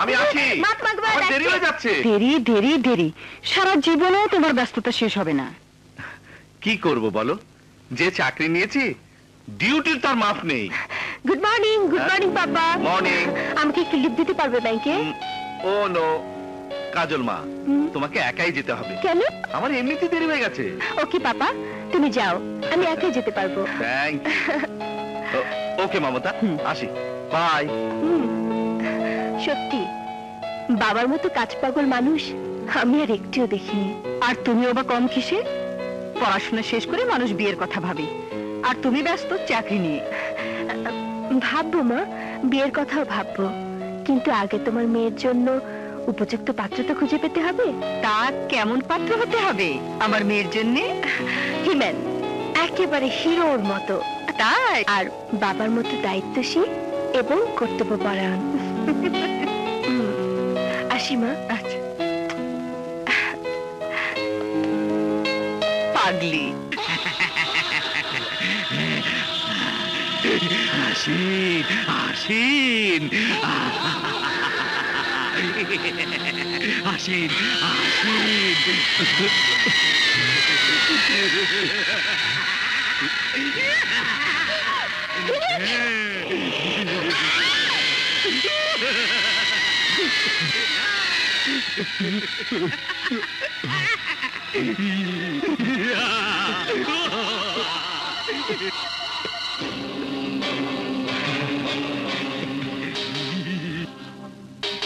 আমি আছি, আমার দেরি হয়ে যাচ্ছে। দেরি দেরি দেরি, সারা জীবনেও তোমার ব্যস্ততা শেষ হবে না। কি করব বলো, যে চাকরি নিয়েছি ডিউটির তার মাপ নেই। গুড মর্নিং বাবা। মর্নিং। আমাকে একটু লিভ দিতে পারবে ব্যাংকে? ও নো কাজল মা, তোমাকে একাই যেতে হবে। কেন? আমার এমনিতে দেরি হয়ে গেছে। ওকে পাপা, তুমি যাও, আমি একাই যেতে পারবো। Thank you. ওকে মমতা, আসি, বাই। সত্যি বাবার মতো কাজ পাগল মানুষ আমি আর একটুও দেখিনি। আর তুমিও বা কম কিসে? পড়াশোনা শেষ করে মানুষ বিয়ের কথা ভাবে, আর তুমি ব্যস্ত চাকরি নিয়ে। ভাববো মা, বিয়ের কথাও ভাববো, কিন্তু আগে তোমার মেয়ের জন্য উপযুক্ত পাত্র তো খুঁজে পেতে হবে। তা কেমন পাত্র হতে হবে আমার মেয়ের জন্যে? হিমেন, একেবারে হিরোর মতো, তাই? আর বাবার মতো দায়িত্বশীল এবং কর্তব্যপরায়ণ। আসি মা। আচ্ছা, পাগলি। আসেন আসেন আসেন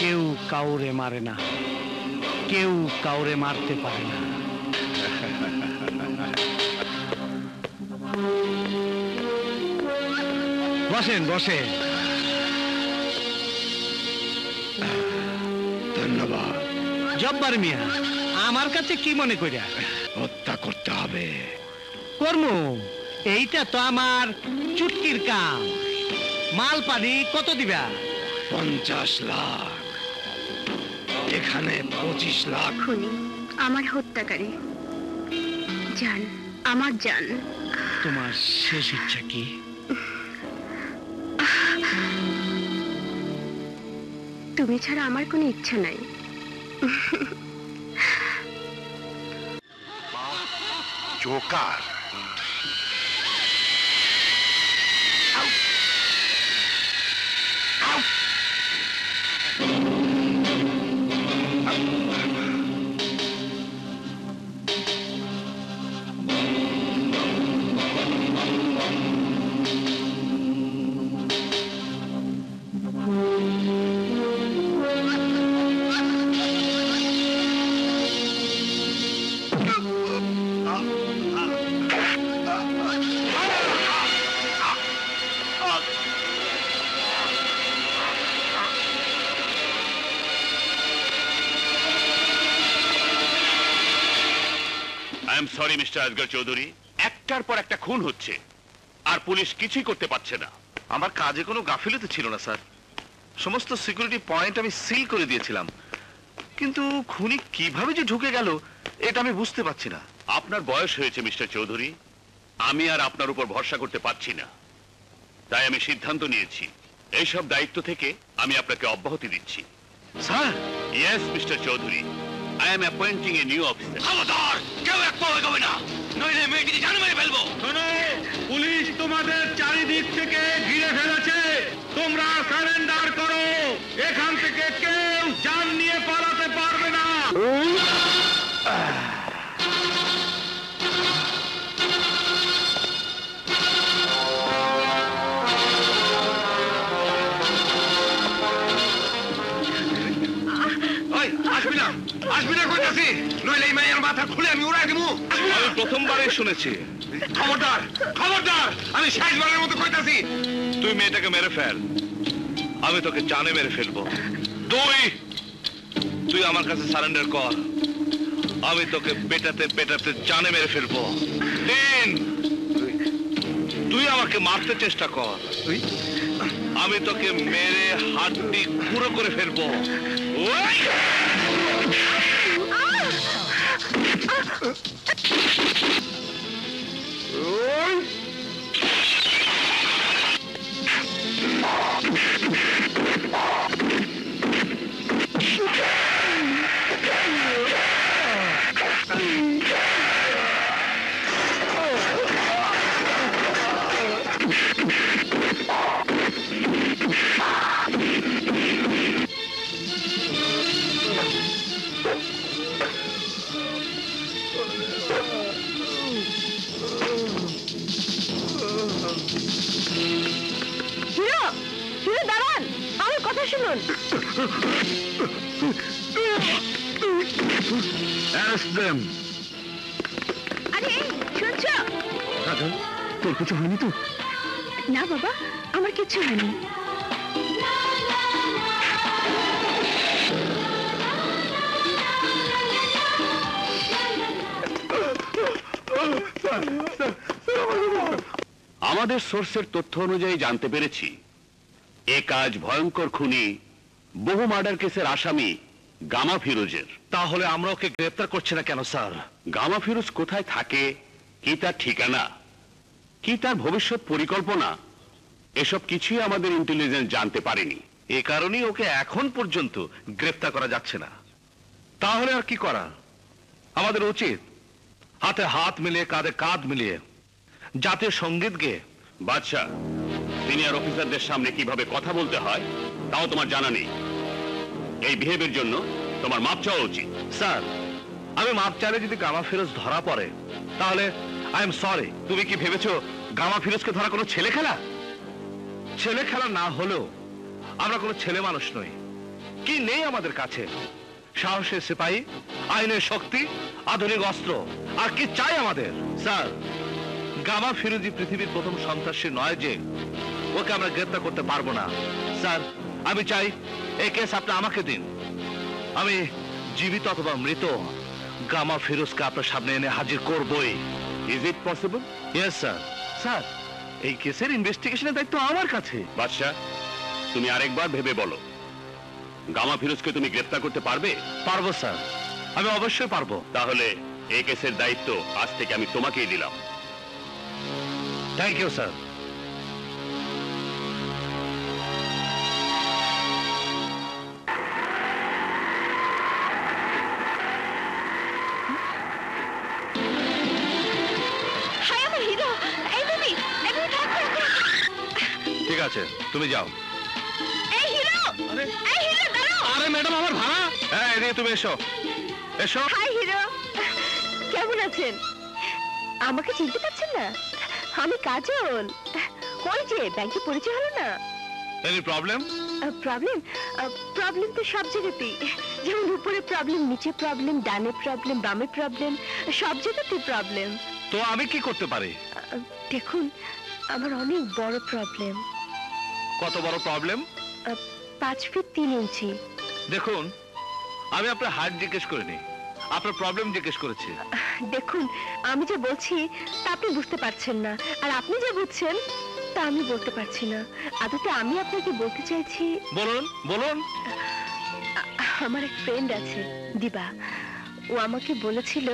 কেউ কাউরে মারে না, কেউ কাউরে মারতে পারে না। বসেন বসেন। ধন্যবাদ। জব্বার মিয়া, আমার কাছে কি মনে করিয়া? হত্যা করতে হবে। কর্ম, এইটা তো আমার চুটকির কাম। মাল পানি কত দিবা? 50 লাখ। এখানে 25 লাখ। খুনি আমার হত্যাকারী, জান আমার জান। তোমার শেষ ইচ্ছা কি? তুমি ছাড়া আমার কোনো ইচ্ছা নাই। Joker. I am sorry mister Asgar Chowdhury, একটার পর একটা খুন হচ্ছে আর পুলিশ কিছুই করতে পারছে না। আমার কাজে কোনো গাফিলতি ছিল না স্যার, সমস্ত সিকিউরিটি পয়েন্ট আমি সিল করে দিয়েছিলাম, কিন্তু খুনি কিভাবে যে ঢুকে গেল এটা আমি বুঝতে পারছি না। আপনার বয়স হয়েছে মিস্টার চৌধুরী, আমি আর আপনার উপর ভরসা করতে পারছি না, তাই আমি সিদ্ধান্ত নিয়েছি এইসব দায়িত্ব থেকে আমি আপনাকে অব্যাহতি দিচ্ছি। Sir? Yes mister Chowdhury, I am appointing a new officer. খবরদার, কেউ এক পা এগোবে না, নইলে মেয়েটিকে জান মেরে ফেলবো। শোনো, পুলিশ তোমাদের চারিদিক থেকে ঘিরে ফেলেছে, তোমরা সারেন্ডার করো। এখান থেকে কেউ জান নিয়ে পালাতে পারবে না। আসবি না, আসবি না কইতাছি, নইলে এই মেয়ের মাথা খুলে আমি উড়াই দেবো। আমি প্রথমবারই শুনেছি। খবরদার, খবরদার, আমি শেষবারের মতো কইতাছি। তুই মেয়েটাকে মেরে ফেল, আমি তোকে জানে মেরে ফেলবো। তুই আমার কাছে সারেন্ডার কর, আমি তোকে পেটাতে পেটাতে জানে মেরে ফেলবো। তুই আমাকে মারতে চেষ্টা কর, আমি তোকে মেরে হাড্ডি গুঁড়ো করে ফেলবো। Arrest them! আরে শুনছো? রাজন, তোর কিছু হয়নি তো? না বাবা, আমার কিচ্ছু হয়নি। আমাদের সোর্সের তথ্য অনুযায়ী জানতে পেরেছি এ কাজ ভয়ঙ্কর খুনি বহু মার্ডার কেসের আসামি গামা ফিরোজের। তাহলে আমরা ওকে গ্রেফতার করছি না কেন স্যার? গামা ফিরোজ কোথায় থাকে, কি তার ঠিকানা, কি তার ভবিষ্যৎ পরিকল্পনা, এসব কিছুই আমাদের ইন্টেলিজেন্স জানতে পারেনি। এ কারণেই ওকে এখন পর্যন্ত গ্রেফতার করা যাচ্ছে না। তাহলে আর কি করা? আমাদের উচিত হাতে হাত মিলিয়ে কাঁধে কাঁধ মিলিয়ে জাতীয় সঙ্গীত গেয়ে। বাদশাহ, সিনিয়র অফিসারদের সামনে কিভাবে কথা বলতে হয় তাও তোমার জানা নেই। এই বিহেভের জন্য তোমার মাপ চাওয়া উচিত। স্যার, আমি মাপ চাইলে যদি গামা ফিরোজ ধরা পড়ে তাহলে আই এম সরি। তুমি কি ভেবেছো গামা ফিরোজকে ধরা কোনো ছেলে খেলা? ছেলে খেলা না হলেও আমরা কোনো ছেলে মানুষ নই। কি নেই আমাদের কাছে? সাহসের সিপাহী, আইনের শক্তি, আধুনিক অস্ত্র, আর কি চাই আমাদের? স্যার, গামা ফিরোজি পৃথিবীর প্রথম সন্ত্রাসী নয় যে ওকে আমরা গ্রেফতার করতে পারবো না। স্যার, আমি চাই এই কেস আপনি আমাকে দিন। আমি জীবিত অথবা মৃত গামা ফিরোজকে আপনার সামনে এনে হাজির করবই। Is it possible? Yes sir. Sir, এই কেসের ইনভেস্টিগেশনের দায়িত্ব আমার কাছে। বাদশাহ, তুমি আরেকবার ভেবে বলো, গামা ফিরোজকে তুমি গ্রেফতার করতে পারবে? পারবো স্যার, আমি অবশ্যই পারবো। তাহলে এই কেসের দায়িত্ব আজ থেকে আমি তোমাকেই দিলাম। Thank you sir. হাই আমার হিরো! এই বেবি, এই বেবি থাক, থাক, থাক। ঠিক আছে, তুমি যাও। এই হিরো! এই হিরো দাঁড়াও! আরে ম্যাডাম, আমার ভাড়া। হ্যাঁ, এদিকে তুমি এসো, এসো। Hi hero! কেমন আছেন? আমাকে চিনতে পারছেন না? আমি কাজল। ওই যে ব্যাংকে পরিচয় হলো না? Any problem? প্রবলেম? প্রবলেম তো সব জায়গাতেই। যেমন উপরে প্রবলেম, নিচে প্রবলেম, ডানে প্রবলেম, বামে প্রবলেম, সব জায়গাতেই প্রবলেম। তো আমি কি করতে পারি? দেখুন, আমার অনেক বড় প্রবলেম। কত বড় প্রবলেম? 5 ফিট 3 ইঞ্চি। দেখুন, আমি আপনার হাইট জিজ্ঞেস করিনি, আপনার প্রবলেম জিজ্ঞেস করেছি। দেখুন, আমি যে বলছি তা আপনি বুঝতে পারছেন না, আর আপনি যে বুঝছেন তা আমি বলতে পারছি না। আদতে আমি আপনাকে বলতে চাইছি, বলুন, বলুন। আমার এক ফ্রেন্ড আছে, দিবা। ও আমাকে বলেছিল,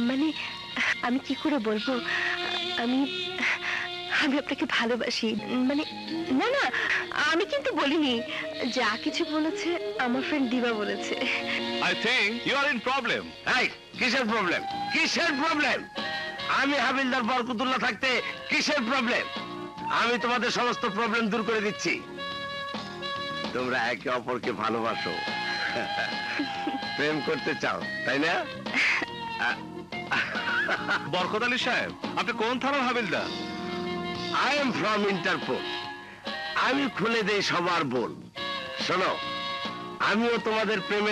মানে আমি কি করে বলবো, আমি আমি আপনাকে ভালোবাসি। মানে না না, আমি কিন্তু বলিনি। যা কিছু বলেছে আমার ফ্রেন্ড দিবা বলেছে। I think you are in problem. এই, কিসের প্রবলেম? কিসের প্রবলেম? আমি হাবিলদার বরকতুল্লাহ থাকতে কিসের প্রবলেম? আমি তোমাদের সমস্ত প্রবলেম দূর করে দিচ্ছি। তোমরা একে অপরকে ভালোবাসো, প্রেম করতে চাও, তাই না? বরকত আলী সাহেব, আপনি কোন থানার হাবিলদার? I am from Interpol. আমি খুলে দেই সবার বল। শোনো, আমিও তোমাদের প্রেমের